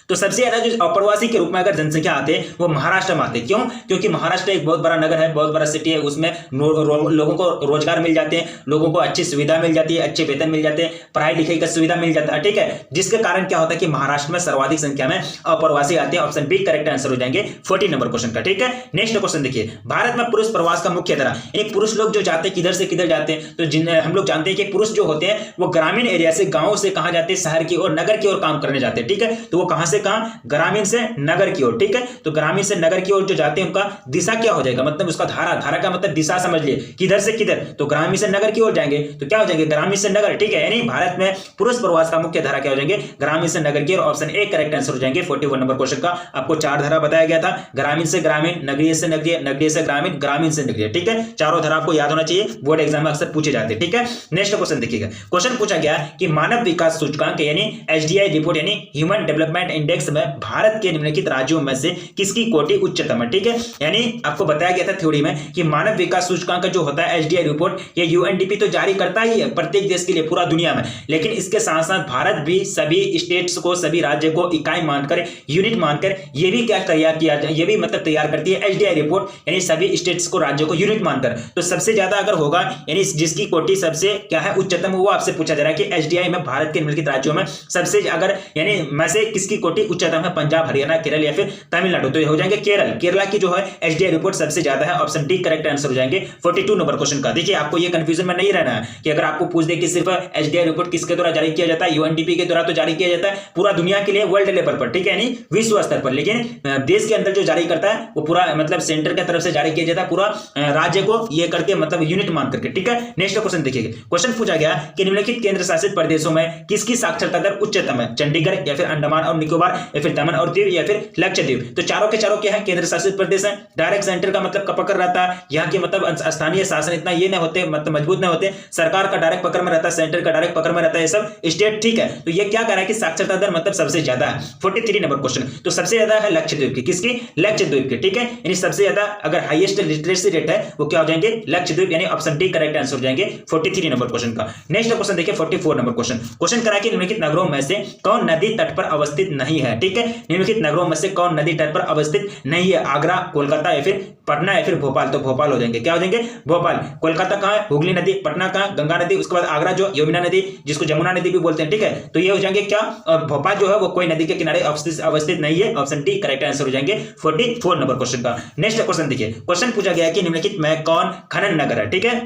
तो सबसे ज्यादा जो अप्रवासी के रूप में अगर जनसंख्या आते हैं वो महाराष्ट्र में आते हैं। क्यों? क्योंकि महाराष्ट्र एक बहुत बड़ा नगर है, बहुत बड़ा सिटी है, उसमें लोगों को रोजगार मिल जाते हैं, लोगों को अच्छी सुविधा मिल जाती है, अच्छे वेतन मिल जाते हैं, पढ़ाई लिखाई का सुविधा मिल जाता है, ठीक है। जिसके कारण क्या होता है कि महाराष्ट्र में सर्वाधिक संख्या में अप्रवासी आते हैं। ऑप्शन बी करेक्ट आंसर हो जाएंगे 40 नंबर क्वेश्चन का, ठीक है। नेक्स्ट क्वेश्चन देखिए, भारत में पुरुष प्रवास का मुख्य धारा, यानी पुरुष लोग जो जाते हैं किधर से किधर जाते हैं? तो हम लोग जानते हैं कि पुरुष जो होते हैं वो ग्रामीण एरिया से, गाँव से कहाँ जाते हैं? शहर की और नगर की ओर काम करने जाते हैं, ठीक है। तो वो कहां से कहां? ग्रामीण से नगर की ओर, ठीक है। तो ग्रामीण से नगर की ओर जो जाते हैं उनका दिशा क्या हो जाएगा? मतलब उसका धारा का मतलब दिशा समझ लिए, किधर से किधर? तो ग्रामीण से नगर की ओर जाएंगे तो क्या हो जाएंगे? ग्रामीण से नगर, ठीक है। यानी भारत में पुरुष प्रवास का मुख्य धारा क्या हो जाएंगे? ग्रामीण से नगर की ओर। ऑप्शन ए करेक्ट आंसर हो जाएंगे 41 नंबर क्वेश्चन का। आपको 4 धारा बताया गया था, ग्रामीण से ग्रामीण, नगरीय से नगरीय, नगरीय से ग्रामीण, ग्रामीण से नगरीय, ठीक है। चारों धारा आपको याद होना चाहिए, बोर्ड एग्जाम में अक्सर पूछे जाते हैं, ठीक है। नेक्स्ट क्वेश्चन देखिएगा। क्वेश्चन पूछा गया कि मानव विकास सूचकांक यानी एचडीआई रिपोर्ट यानी ह्यूमन डेवलपमेंट इंडेक्स में भारत के निम्नलिखित राज्यों में से किसकी कोटि उच्चतम है, ठीक है। यानी आपको बताया गया था थ्योरी में कि मानव विकास सूचकांक जो होता है एचडीआई रिपोर्ट, ये यूएनडीपी तो जारी करता ही है प्रत्येक देश के लिए पूरा दुनिया में, लेकिन इसके साथ साथ भारत भी सभी स्टेट्स को, सभी राज्य को इकाई मानकर, यूनिट मानकर ये भी क्या तैयार किया जाए, ये भी मतलब तैयार करती है एचडीआई रिपोर्ट, यानी सभी स्टेट्स को, राज्यों को यूनिट मानकर। तो सबसे ज्यादा अगर होगा यानी जिसकी कोटि सबसे क्या है उच्चतम, वो आपसे पूछा जा रहा है कि एचडीआई में भारत के निम्नलिखित राज्यों में सबसे अगर यानी में से किसकी कोटि उच्चतम है? पंजाब, हरियाणा, केरल या फिर तमिलनाडु? तो ये हो जाएंगे केरला की जो है एचडीआई रिपोर्ट सबसे ज्यादा है। ऑप्शन डी करेक्ट आंसर हो जाएंगे 42 नंबर क्वेश्चन का। देखिए आपको ये कंफ्यूजन में नहीं रहना है कि अगर आपको पूछ दे कि सिर्फ एचडीआई रिपोर्ट किसके द्वारा जारी किया जाता है, यूएनडीपी के द्वारा तो जारी किया जाता है पूरा दुनिया के लिए, वर्ल्ड लेवल पर, ठीक है, यानी विश्व स्तर पर, लेकिन देश के अंदर जो जारी करता है वो पूरा मतलब सेंटर की तरफ से जारी किया जाता है, पूरा राज्य को ये करके मतलब यूनिट मान करके, ठीक है। नेक्स्ट क्वेश्चन देखिए। क्वेश्चन पूछा गया कि निम्नलिखित केंद्र शासित प्रदेशों में किसकी साक्षरता दर उच्चतम है? चंडीगढ़ या फिर अंडमान और निकोबार या फिर दमन और दीव या फिर लक्षद्वीप? तो चारों के चारों क्या है? केंद्र शासित प्रदेश है। डायरेक्ट सेंटर का मतलब पकड़ रहता है, यहाँ के मतलब स्थानीय शासन इतना ये नहीं होते, मतलब मजबूत नहीं होते, सरकार का डायरेक्ट पकड़ में रहता है, सेंटर का डायरेक्ट पकड़ में रहता है, ये सब स्टेट, ठीक है। तो ये क्या कह रहा है कि साक्षरता दर मतलब सबसे ज्यादा है 43 नंबर क्वेश्चन। तो सबसे ज्यादा है लक्षद्वीप की, किसकी? लक्षद्वीप की, ठीक है। यानी सबसे ज्यादा अगर हाईएस्ट लिटरेसी रेट है वो क्या हो जाएंगे? लक्षद्वीप, यानी ऑप्शन डी करेक्ट आंसर हो जाएंगे 43 नंबर क्वेश्चन का। नेक्स्ट क्वेश्चन देखिए 44 नंबर क्वेश्चन। क्वेश्चन करा कि निम्नलिखित नगरों में से कौन नदी तट पर अवस्थित नहीं है, ठीक है। निम्नलिखित नगरों में से कौन नदी तट पर अवस्थित नहीं है? आगरा, कोलकाता या फिर पटना या फिर भोपाल? तो भोपाल हो जाएंगे, क्या हो जाएंगे? भोपाल। कोलकाता कहां है? हुगली नदी। पटना कहां? गंगा नदी। उसके बाद आगरा जो यमुना नदी, जिसको जमुना नदी भी बोलते हैं, ठीक है। तो ये हो जाएंगे क्या? और भोपाल जो है वो कोई नदी के किनारे अवस्थित नहीं है। ऑप्शन डी करेक्ट आंसर हो जाएंगे 44 नंबर क्वेश्चन का। नेक्स्ट क्वेश्चन देखिए। क्वेश्चन पूछा गया कि निम्नलिखित में कौन खनन नगर है, ठीक है।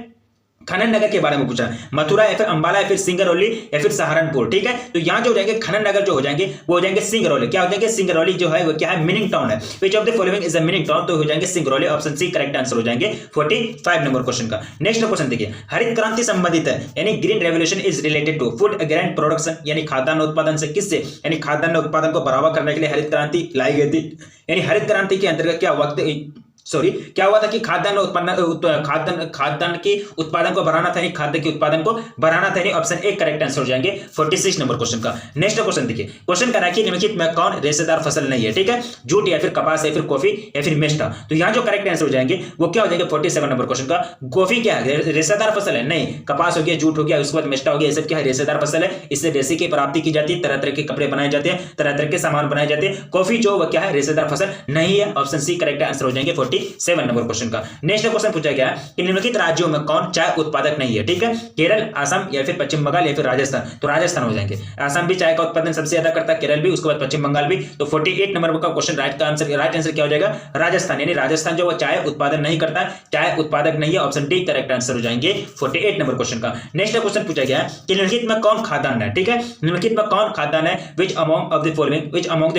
खनन नगर के बारे में पूछा, मथुरा या फिर अंबाला या फिर सिंगरौली या फिर सहारनपुर। ठीक है, तो यहां जो हो जाएंगे खनन नगर जो हो जाएंगे वो हो जाएंगे सिंगरौली। क्या हो जाएंगे? सिंगरौली जो है वो क्या है? मीनिंग टाउन है। Which of the following is a meaning town? तो हो जाएंगे Singrauli. Option C correct answer हो जाएंगे 45 नंबर क्वेश्चन का। नेक्स्ट क्वेश्चन देखिए, हरित क्रांति संबंधित है यानी green revolution is related to food grain production, यानी खाद्यान्न उत्पादन से किससे, यानी खाद्यान्न उत्पादन को बढ़ावा करने के लिए हरित क्रांति लाई गई थी। यानी हरित क्रांति के अंतर्गत क्या क्या हुआ था कि खाद्यान्न के उत्पादन को बढ़ाना था, खाद्य के उत्पादन को बढ़ाना था। ऑप्शन ए करेक्ट आंसर हो जाएंगे 46 नंबर क्वेश्चन का। नेक्स्ट क्वेश्चन देखिए, क्वेश्चन कह रहा है कि निम्नलिखित में कौन रेशेदार फसल नहीं है? ठीक है, जूट या फिर कपास या फिर कॉफी या फिर मेस्टा। तो यहाँ जो करेक्ट आंसर हो जाएंगे वो क्या हो जाएंगे 47 नंबर क्वेश्चन का। कॉफी क्या है? रेशेदार फसल है? नहीं। कपास हो गया, जूट हो गया, उसके बाद मेस्टा हो गया, ये सब क्या है? रेशेदार फसल है। इससे रेशे की प्राप्ति की जाती है, तरह तरह के कपड़े बनाए जाते हैं, तरह तरह के सामान बनाए जाते हैं। कॉफी जो वो क्या है? रेशेदार फसल नहीं है। ऑप्शन सी करेक्ट आंसर हो जाएंगे 47 नंबर क्वेश्चन का। नेक्स्ट क्वेश्चन पूछा गया कि निम्नलिखित राज्यों में कौन चाय उत्पादक नहीं है? ठीक है, केरल, असम या फिर पश्चिम बंगाल या फिर राजस्थान। तो राजस्थान हो जाएंगे। असम भी चाय का उत्पादन सबसे ज्यादा करता है, केरल भी, उसके बाद पश्चिम बंगाल भी। तो 48 नंबर का क्वेश्चन राइट आंसर क्या हो जाएगा? राजस्थान। यानी राजस्थान जो वो चाय उत्पादन नहीं करता है, चाय उत्पादक नहीं है। ऑप्शन डी करेक्ट आंसर हो जाएंगे 48 नंबर क्वेश्चन का। नेक्स्ट क्वेश्चन पूछा गया कि निम्नलिखित में कौन खाद्यान्न है? ठीक है, निम्नलिखित में कौन खाद्यान्न है? Which among the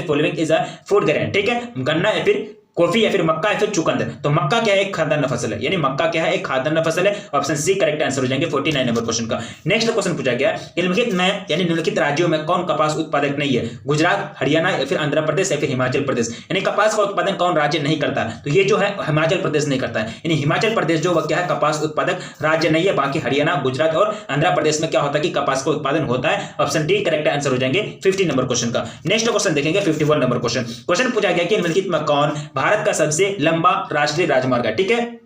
following is a food grain? ठीक है, गन्ना या फिर कॉफी या फिर मक्का या फिर चुकंद। तो मक्का क्या है? एक खाद्यान्न फसल है, यानी मक्का क्या है? एक खाद्यान्न फसल है। ऑप्शन सी करेक्ट आंसर हो जाएंगे 49 नंबर क्वेश्चन का। नेक्स्ट क्वेश्चन पूछा गया निम्नलिखित में यानी निम्नलिखित राज्यों में कौन कपास उत्पादक नहीं है? गुजरात, हरियाणा या फिर आंध्र प्रदेश या फिर हिमाचल प्रदेश। यानी कपास का उत्पादन कौन राज्य नहीं करता? तो ये जो है हिमाचल प्रदेश नहीं करता है। यानी हिमाचल प्रदेश जो क्या है? कपास उत्पादक राज्य नहीं है। बाकी हरियाणा, गुजरात और आंध्र प्रदेश में क्या होता है कि कपास का उत्पादन होता है। ऑप्शन डी करेक्ट आंसर हो जाएंगे 50 नंबर क्वेश्चन का। नेक्स्ट क्वेश्चन देखेंगे 51 नंबर क्वेश्चन पूछा गया कि निम्नलिखित में कौन भारत का सबसे लंबा राष्ट्रीय राजमार्ग है? ठीक है,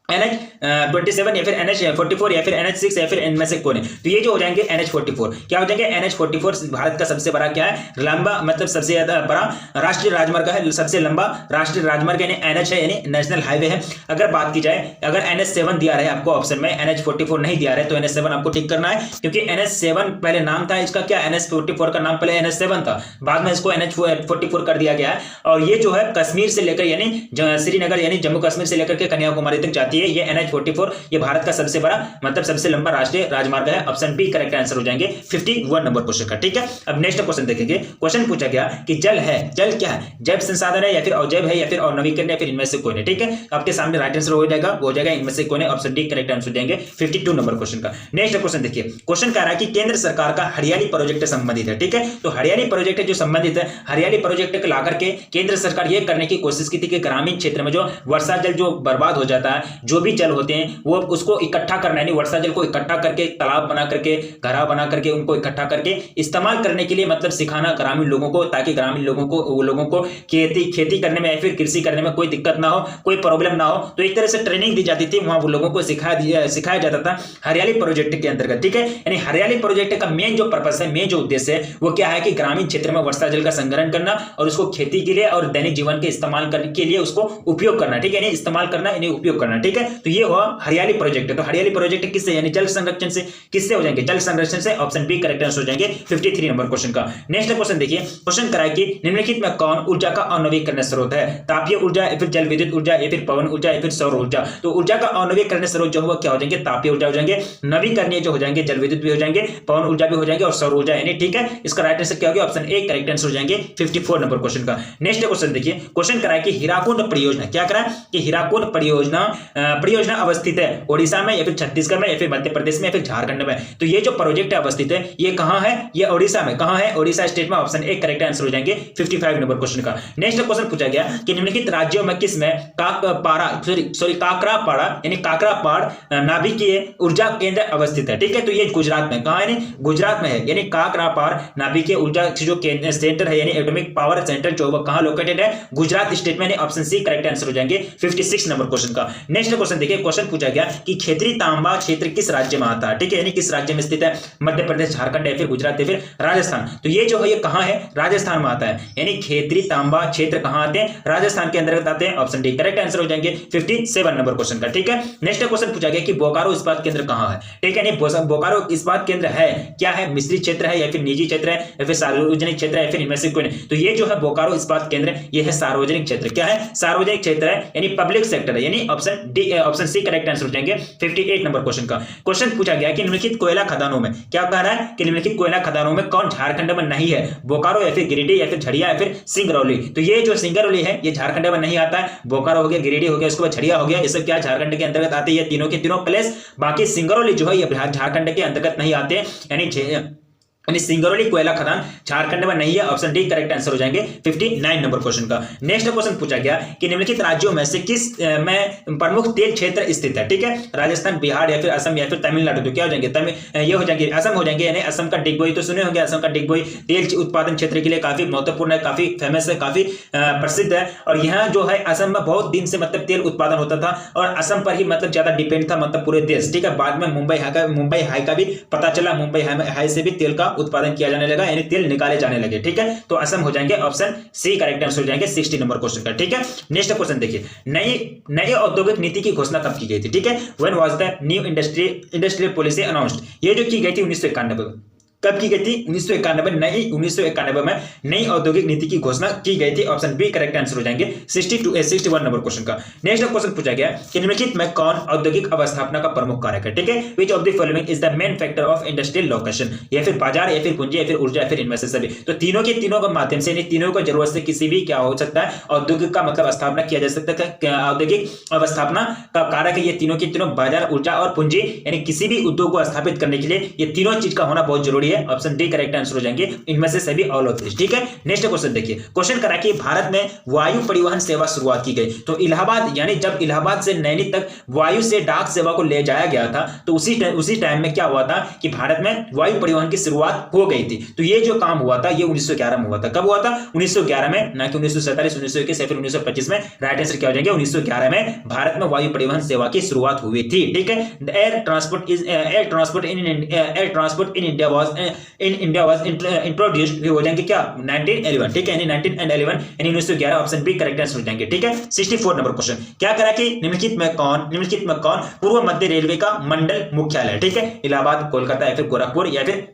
NH27 या फिर NH44 या फिर NH6 या फिर इनमें से कौन है? तो ये जो हो जाएंगे NH44। क्या हो जाएंगे? NH44 भारत का सबसे बड़ा क्या है? लंबा, मतलब सबसे ज्यादा बड़ा राष्ट्रीय राजमार्ग है, सबसे लंबा राष्ट्रीय राजमार्ग यानी NH है, यानी नेशनल हाईवे है। अगर बात की जाए, अगर NH7 दिया रहे आपको ऑप्शन में, NH44 नहीं दिया रहे, तो NH7 आपको ठीक करना है, क्योंकि NH7 पहले नाम था इसका क्या? NH44 का नाम पहले NH7 था, बाद में इसको NH44 कर दिया गया है। और ये जो है कश्मीर से लेकर यानी श्रीनगर यानी जम्मू कश्मीर से लेकर के कन्याकुमारी तक जाती है। ये NH44 ये भारत का सबसे बड़ा मतलब सबसे लंबा राष्ट्रीय राजमार्ग है। ऑप्शन बी करेक्ट आंसर हो जाएंगे 51 नंबर क्वेश्चन का। ठीक है, अब नेक्स्ट क्वेश्चन देखेंगे। क्वेश्चन पूछा गया कि जल है, जल क्या है? जैव संसाधन है या फिर अजैव है या फिर अनवीकरण या फिर इनमें से कोई नहीं। ठीक है, आपके सामने राइट आंसर हो जाएगा, वो हो जाएगा इनमें से कोई नहीं। ऑप्शन डी करेक्ट आंसर हो जाएंगे 52 नंबर क्वेश्चन का। नेक्स्ट क्वेश्चन देखिए, क्वेश्चन कह रहा है कि केंद्र सरकार का हरियाली प्रोजेक्ट संबंधित है। ठीक है, तो हरियाली प्रोजेक्ट जो संबंधित है, हरियाली प्रोजेक्ट को लाकर के केंद्र सरकार ये करने की कोशिश की थी कि ग्रामीण क्षेत्र में जो वर्षा जल जो बर्बाद हो जाता है, जो भी जल होते हैं वो उसको इकट्ठा करना, यानी वर्षा जल को इकट्ठा करके तालाब बना करके, घड़ा बना करके उनको इकट्ठा करके इस्तेमाल करने के लिए मतलब सिखाना ग्रामीण लोगों को, ताकि ग्रामीण लोगों को खेती करने में या फिर कृषि करने में कोई दिक्कत ना हो, कोई प्रॉब्लम ना हो। तो एक तरह से ट्रेनिंग दी जाती थी, वहां वो लोगों को सिखाया जाता था हरियाली प्रोजेक्ट के अंतर्गत। ठीक है, यानी हरियाली प्रोजेक्ट का मेन जो पर्पस है, मेन जो उद्देश्य है वो क्या है कि ग्रामीण क्षेत्र में वर्षा जल का संग्रहण करना और उसको खेती के लिए और दैनिक जीवन के इस्तेमाल करने के लिए उसको उपयोग करना। ठीक है, यानी इस्तेमाल करना, यानी उपयोग करना। ठीक है, तो ये हुआ हरियाली प्रोजेक्ट है। तो हरियाली प्रोजेक्ट किससे, यानी जल संरक्षण से, किससे हो जाएंगे? जल संरक्षण से। ऑप्शन बी करेक्ट आंसर हो जाएंगे 53 नंबर क्वेश्चन का। नेक्स्ट क्वेश्चन देखिए, क्वेश्चन कराए कि निम्नलिखित में कौन ऊर्जा का अनवीकरणीय स्रोत है? तापीय ऊर्जा या फिर जल विद्युत ऊर्जा या फिर पवन ऊर्जा या फिर सौर ऊर्जा। तो ऊर्जा का अनवीकरणीय स्रोत जो होगा क्या हो जाएंगे? तापीय ऊर्जा हो जाएंगे, नवीकरणीय जो हो जाएंगे जल विद्युत भी हो जाएंगे, पवन ऊर्जा भी हो जाएंगे और सौर ऊर्जा। यानी ठीक है, इसका राइट आंसर क्या होगा? ऑप्शन ए करेक्ट आंसर हो जाएंगे 54 नंबर क्वेश्चन का। नेक्स्ट क्वेश्चन देखिए, क्वेश्चन कराए कि हीराकुंड परियोजना, क्या करा कि हीराकुंड परियोजना अवस्थित है ओडिशा में या फिर छत्तीसगढ़ में या फिर मध्य प्रदेश में या फिर झारखंड में। तो ये जो प्रोजेक्ट अवस्थित है ये कहां है? ये ओडिशा में। कहां है? ओडिशा स्टेट में। ऑप्शन ए करेक्ट आंसर हो जाएंगे 55 नंबर क्वेश्चन का। नेक्स्ट क्वेश्चन पूछा गया कि निम्नलिखित राज्यों में किस में काकरापाड़ा यानी काकरापाड़ नाभिकीय ऊर्जा केंद्र अवस्थित है? ठीक है, तो ये गुजरात में। कहां है? गुजरात में है, यानी काकरापाड़ नाभिकीय ऊर्जा जो सेंटर है यानी एटॉमिक पावर सेंटर जो कहां लोकेटेड है? गुजरात स्टेट में। ऑप्शन सी करेक्ट आंसर हो जाएंगे 56 नंबर क्वेश्चन का। नेक्स्ट क्वेश्चन देखिए, क्वेश्चन पूछा गया कि क्षेत्रीय तांबा क्षेत्र किस राज्य में आता है? ठीक है, यानी किस राज्य में स्थित है? मध्य प्रदेश, झारखंड या फिर गुजरात या फिर राजस्थान। तो ये जो है ये कहां है? राजस्थान में आता है। यानी क्षेत्रीय तांबा क्षेत्र कहां आते हैं? राजस्थान के अंतर्गत आते हैं। ऑप्शन डी करेक्ट आंसर हो जाएंगे 57 नंबर क्वेश्चन का। ठीक है, नेक्स्ट क्वेश्चन पूछा गया कि बोकारो इस्पात केंद्र कहां है? ठीक है, यानी बोकारो इस्पात केंद्र है क्या है? मिश्रित क्षेत्र है या फिर निजी क्षेत्र है या फिर सार्वजनिक क्षेत्र है या फिर इनमें से कोई नहीं। तो ये जो है बोकारो इस्पात केंद्र ये है सार्वजनिक क्षेत्र। क्या है? सार्वजनिक क्षेत्र है, यानी पब्लिक सेक्टर है, यानी option D option C correct answer हो जाएंगे 58 नंबर क्वेश्चन का। क्वेश्चन पूछा गया कि निम्नलिखित कोयला खदानों में, क्या कह रहा है कि निम्नलिखित कोयला खदानों में कौन झारखंड में नहीं है, बोकारो या फिर गिरिडीह या फिर झरिया या फिर सिंगरौली। तो ये जो सिंगरौली है ये झारखंड में नहीं आता है, बोकारो हो गया, गिरिडीह हो गया, उसके बाद झरिया हो गया, ये सब क्या झारखंड के अंतर्गत आते हैं, तीनों के तीनों प्लेस। बाकी सिंगरौली जो है ये झारखंड के अंतर्गत नहीं आते, यानी सिंगरौली कोयला खदान झारखंड में नहीं है। ऑप्शन डी करेक्ट आंसर हो जाएंगे 59 नंबर क्वेश्चन का। नेक्स्ट क्वेश्चन पूछा गया कि निम्नलिखित राज्यों में से किस में प्रमुख तेल क्षेत्र स्थित है, ठीक है, राजस्थान, बिहार या फिर असम या फिर तमिलनाडु। तो क्या हो जाएंगे, ये हो जाएंगे असम हो जाएंगे, यानी असम का डिगबोई तो सुने होंगे, असम का डिगबोई तेल उत्पादन क्षेत्र के लिए काफी महत्वपूर्ण है, काफी फेमस है, काफी प्रसिद्ध है। और यहाँ जो है असम में बहुत दिन से मतलब तेल उत्पादन होता था और असम पर ही मतलब ज्यादा डिपेंड था मतलब पूरे देश, ठीक है। बाद में मुंबई हाई का भी पता चला, मुंबई हाई से भी तेल का उत्पादन किया जाने लगा, यानी तेल निकाले जाने लगे, ठीक है। तो असम हो जाएंगे ऑप्शन सी करेक्ट आंसर हो जाएंगे 60 नंबर क्वेश्चन का, ठीक है। नेक्स्ट क्वेश्चन देखिए, नई औद्योगिक नीति की घोषणा कब की गई थी, ठीक है। When was the new industrial policy announced. ये जो की गई थी 1991 में, कब की गई थी, 1991 में नई औद्योगिक नीति की घोषणा की गई थी। ऑप्शन बी करेक्ट आंसर हो जाएंगे 61 नंबर क्वेश्चन का। नेक्स्ट क्वेश्चन पूछा गया कि निम्नलिखित में कौन औद्योगिक अवस्थापना का प्रमुख कारक है, ठीक है। Which of the following is the main factor of industrial location, या फिर बाजार या फिर पूंजी या फिर ऊर्जा या फिर इनमें से सभी। तो तीनों के तीनों के माध्यम से, तीनों को जरूरत से किसी भी क्या हो सकता है, औद्योगिक का मतलब स्थापना किया जा सकता है। औद्योगिक अवस्थापना का कारक है ये तीनों के तीनों, बाजार, ऊर्जा और पूंजी, यानी किसी भी उद्योग को स्थापित करने के लिए ये तीनों चीज का होना बहुत जरूरी है। ऑप्शन डी करेक्ट आंसर हो जाएंगे इनमें से सभी, ऑल ऑफ दिस, ठीक है। नेक्स्ट क्वेश्चन देखिए, क्वेश्चन करा कि भारत में वायु परिवहन सेवा शुरुआत की गई। तो इलाहाबाद, यानी जब इलाहाबाद से नैनी तक वायु से डाक सेवा को ले जाया गया था, तो उसी टाइम में क्या हुआ था कि भारत में वायु परिवहन की शुरुआत हो गई थी। तो ये जो काम हुआ था ये 1911 में हुआ था। कब हुआ था, 1911 में, ना कि 1947, 1921 या फिर 1925 में। राइट आंसर क्या हो जाएंगे, 1911 में भारत में वायु परिवहन सेवा की शुरुआत हुई थी, ठीक है। Air transport in India was introduced हो जाएंगे क्या, 1911, ठीक है, यानी 1911 यानी 1911। ऑप्शन बी करेक्ट आंसर हो जाएंगे, ठीक है। 64 नंबर क्वेश्चन क्या करा कि निम्नलिखित में कौन पूर्व मध्य रेलवे का मंडल मुख्यालय है, ठीक है। इलाहाबाद, कोलकाता या फिर गोरखपुर या फिर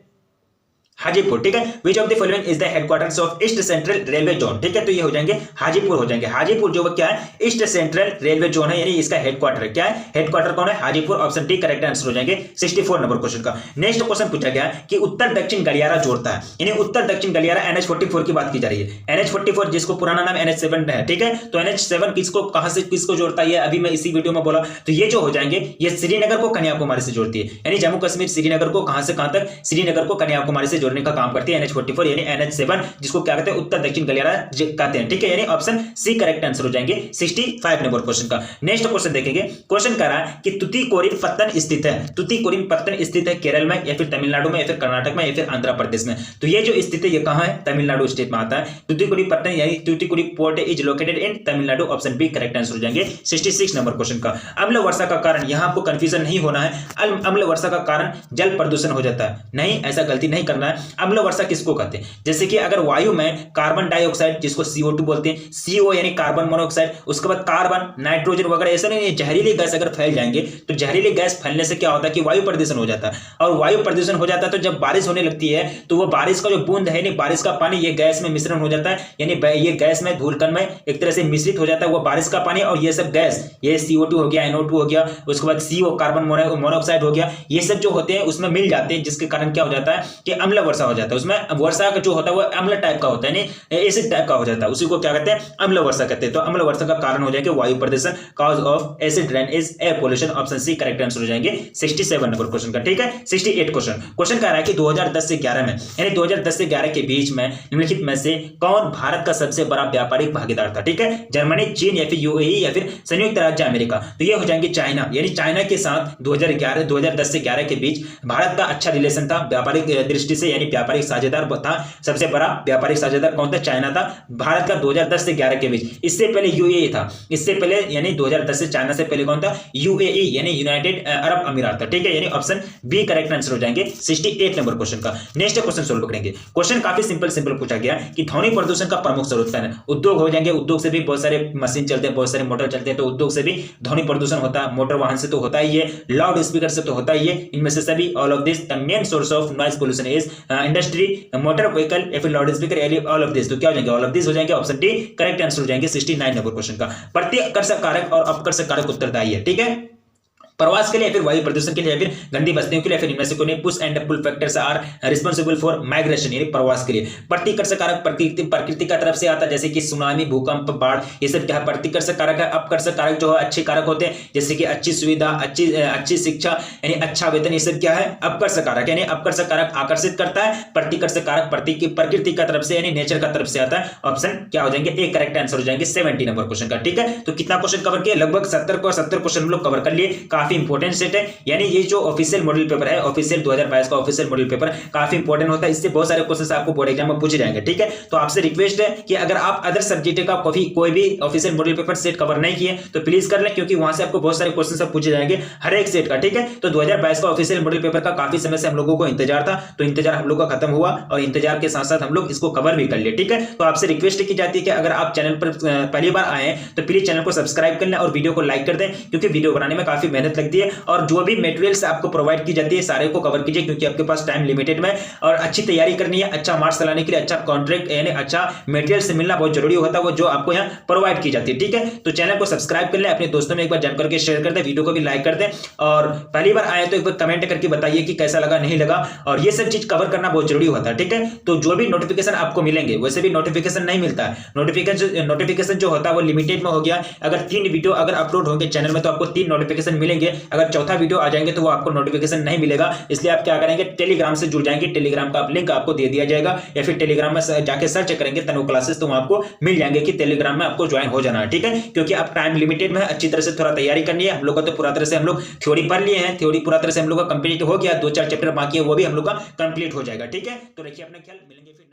हाजीपुर, ठीक है। Which of the following is the headquarters of east central railway zone, ठीक है। तो ये हो जाएंगे हाजीपुर हो जाएंगे। हाजीपुर जो क्या है, ईस्ट सेंट्रल रेलवे जोन है, यानी इसका हेडक्वार्टर है। क्या है, हेडक्वार्टर कौन है, Hajipur. Option D correct answer हो जाएंगे 64 नंबर क्वेश्चन का। नेक्स्ट क्वेश्चन पूछा गया कि उत्तर दक्षिण गलियारा जोड़ता है, यानी उत्तर दक्षिण गलियारा NH44 की बात की जा रही है। NH44 जिसको पुराना नाम NH7 है, ठीक है। तो NH7 किसको कहां से किसको जोड़ता है, अभी मैं इसी वीडियो में बोला। तो ये जो हो जाएंगे, ये श्रीनगर को कन्याकुमारी से जोड़ती है, यानी जम्मू कश्मीर श्रीनगर को कहां से कहां तक, श्रीनगर को कन्याकुमारी से जोड़ने का काम करती है NH44 यानी NH7, जिसको क्या कहते हैं, उत्तर दक्षिण गलियारा कहते हैं, ठीक है। यानी ऑप्शन सी करेक्ट आंसर हो जाएंगे 65 नंबर क्वेश्चन का। नेक्स्ट क्वेश्चन देखेंगे, क्वेश्चन कह रहा है कि तुतीकोरिन पत्तन स्थित है, तुतीकोरिन पत्तन स्थित है केरल में या फिर तमिलनाडु में या फिर कर्नाटक में या फिर आंध्र प्रदेश में। तो ये जो स्थित है ये कहां है, तमिलनाडु स्टेट में आता है। तुतीकोरिन पत्तन यानी Tuticorin port is located in Tamil Nadu. Option B correct answer हो जाएंगे 66 नंबर क्वेश्चन का। अम्ल वर्षा का कारण, यहां आपको कंफ्यूजन नहीं होना है, अम्ल वर्षा का कारण जल प्रदूषण हो जाता है, नहीं, ऐसा गलती नहीं करना है। अम्ल वर्षा किसको कहते हैं, जैसे कि अगर वायु में कार्बन डाइऑक्साइड जिसको CO2 बोलते हैं, CO यानी कार्बन मोनोऑक्साइड, उसके बाद कार्बन, नाइट्रोजन वगैरह, ऐसा नहीं, जहरीली गैस अगर फैल जाएंगे तो जहरीली गैस फैलने से क्या होता है कि वायु प्रदूषण हो जाता है। और वायु प्रदूषण हो जाता है तो जब बारिश होने लगती है तो वो बारिश का जो बूंद है, नहीं, बारिश का पानी ये गैस में मिश्रण हो जाता है, यानी ये गैस में, धूलकण में एक तरह से मिश्रित हो जाता है वो बारिश का पानी, और ये सब गैस, ये CO2 हो गया, NO2 हो गया, उसके बाद CO कार्बन मोनोऑक्साइड हो गया, ये सब जो होते हैं उसमें मिल जाते हैं, जिसके कारण क्या हो जाता है कि अम्ल वर्षा हो जाता है। उसमें वर्षा का जो होता है वो अम्ल टाइप का होता है, नहीं एसिड टाइप का हो जाता है, उसी को क्या कहते हैं, अम्ल वर्षा कहते हैं। तो अम्ल वर्षा का कारण हो जाएगा वायु प्रदूषण, cause of acid rain is air pollution. Option C correct answer हो जाएंगे 67 नंबर क्वेश्चन का, ठीक है। 68 क्वेश्चन कह रहा है कि 2010 से 11 में, यानी 2010 से 11 के बीच में निम्नलिखित में से कौन भारत का सबसे बड़ा व्यापारिक भागीदार था, ठीक है। जर्मनी, चीन या फिर UAE या फिर संयुक्त राज्य अमेरिका। तो ये हो जाएंगे चाइना, यानी चाइना के साथ 2010 से 11 के बीच भारत का अच्छा रिलेशन था व्यापारिक दृष्टि से, यानी व्यापारिक साझेदार था। सबसे बड़ा व्यापारिक साझेदार कौन था, चाइना था भारत का 2010 से 11 के बीच। इससे पहले UAE था, इससे पहले यानी 2010 से चाइना से पहले कौन था, UAE यानी यूनाइटेड अरब अमीरात था, ठीक है। यानी ऑप्शन बी करेक्ट आंसर हो जाएंगे 68 नंबर क्वेश्चन का। नेक्स्ट क्वेश्चन सोल्व करेंगे। क्वेश्चन काफी सिंपल पूछा गया कि ध्वनि प्रदूषण का प्रमुख स्रोत है। उद्योग हो जाएंगे, उद्योग से भी बहुत सारे मशीन चलते हैं, बहुत सारे मोटर चलते हैं, तो उद्योग से भी ध्वनि प्रदूषण होता है। मोटर वाहन से तो होता ही है, लाउड स्पीकर से तो होता ही है। इनमें से सभी, all of this, the main source of noise pollution is industry, motor vehicle या फिर loud speaker, all of this. तो क्या हो जाएंगे? ऑल ऑफ दिस हो जाएंगे। ऑप्शन डी करेक्ट आंसर हो जाएंगे 69 नंबर क्वेश्चन का। प्रतिकर्षक कारक और अपकर्षक कारक उत्तरदायी है, ठीक है। प्रवास के लिए, फिर वायु प्रदूषण के लिए, फिर गंदी बस्तियों के लिए, फिर इनमें से कोई push and pull factors are responsible for migration, यानी प्रवास के लिए। प्रतिकर्षक कारक प्रकृति का तरफ से आता है, जैसे कि सुनामी, भूकंप, बाढ़, ये सब क्या है? प्रतिकर्षक कारक है। अपकर्षक कारक जो है अच्छे कारक होते हैं, जैसे कि अच्छी सुविधा, अच्छी शिक्षा, यानी अच्छा वेतन, ये सब क्या है? अपकर्षक कारक। यानी अपकर्षक कारक आकर्षित करता है, प्रतिकर्षक कारक प्रकृति का तरफ से यानी नेचर का तरफ से आता है। ऑप्शन क्या हो जाएंगे? एक करेक्ट आंसर हो जाएंगे 70 नंबर क्वेश्चन का, ठीक है। तो कितना क्वेश्चन कवर किया? लगभग 70 क्वेश्चन हम लोग कवर कर लिए। काफी इंपॉर्टेंट सेट है, यानी ये जो ऑफिशियल मॉडल पेपर है, ऑफिशियल 2022 का ऑफिशियल मॉडल पेपर काफी इंपॉर्टेंट होता है। इससे बहुत सारे क्वेश्चंस आपको बोर्ड एग्जाम में पूछे जाएंगे, ठीक है। तो आपसे रिक्वेस्ट है कि अगर आप अदर सब्जेक्ट का कोई भी official model paper set cover नहीं किए तो प्लीज कर लें, क्योंकि वहां से आपको बहुत सारे क्वेश्चन पूछे जाएंगे हर एक सेट का, ठीक है। तो 2022 का ऑफिशियल मॉडल पेपर का काफी समय से हम लोगों को इंतजार था, तो इंतजार हम लोग का खत्म हुआ और इंतजार के साथ साथ हम लोग इसको कवर भी कर लिए, ठीक है। तो आपसे रिक्वेस्ट की जाती है कि अगर आप चैनल पर पहली बार आए हैं तो प्लीज चैनल को सब्सक्राइब कर लें और वीडियो को लाइक कर दें, क्योंकि वीडियो बनाने में काफी मेहनत लगती है और जो भी मटेरियल्स आपको प्रोवाइड की जाती है सारे को कवर कीजिए, क्योंकि आपके पास टाइम लिमिटेड में और अच्छी तैयारी करनी है। अच्छा मार्क्स लाने के लिए अच्छा कॉन्ट्रैक्ट यानी अच्छा मटेरियल से मिलना बहुत जरूरी होता है, वो जो आपको यहाँ प्रोवाइड की जाती है, ठीक है। तो चैनल को सब्सक्राइब कर लें, अपने दोस्तों में एक बार जान करके शेयर कर दें, वीडियो को भी लाइक कर दें और पहली बार आए तो एक बार कमेंट करके बताइए कि कैसा लगा, नहीं लगा। और ये सब चीज कवर करना बहुत जरूरी होता है, ठीक है। तो जो भी नोटिफिकेशन आपको मिलेंगे, वैसे भी नोटिफिकेशन नहीं मिलता है, नोटिफिकेशन जो होता है वो लिमिटेड में हो गया। अगर 3 वीडियो अगर अपलोड होंगे चैनल में तो आपको 3 नोटिफिकेशन मिलेंगे। अगर चौथा वीडियो आ जाएंगे तो वो आपको नोटिफिकेशन नहीं मिलेगा। इसलिए आप क्या करेंगे? टेलीग्राम से जुड़ जाएंगे, टेलीग्राम का लिंक आपको दे दिया जाएगा, या फिर टेलीग्राम में जाके सर्च करेंगे तनु क्लासेस तो आपको मिल जाएंगे कि टेलीग्राम में आपको ज्वाइन हो जाना है, ठीक है। क्योंकि आप टाइम लिमिटेड में अच्छी तरह से थोड़ा तैयारी करनी है। हम लोग का तो पूरा तरह से हम लोग थ्योरी पढ़ लिए हैं, थ्योरी पूरा तरह से हम लोग का कंप्लीट हो गया, 2-4 चैप्टर बाकी है वो भी हम लोग का कंप्लीट हो जाएगा, ठीक है। तो रखिए अपना ख्याल, मिलेंगे फिर।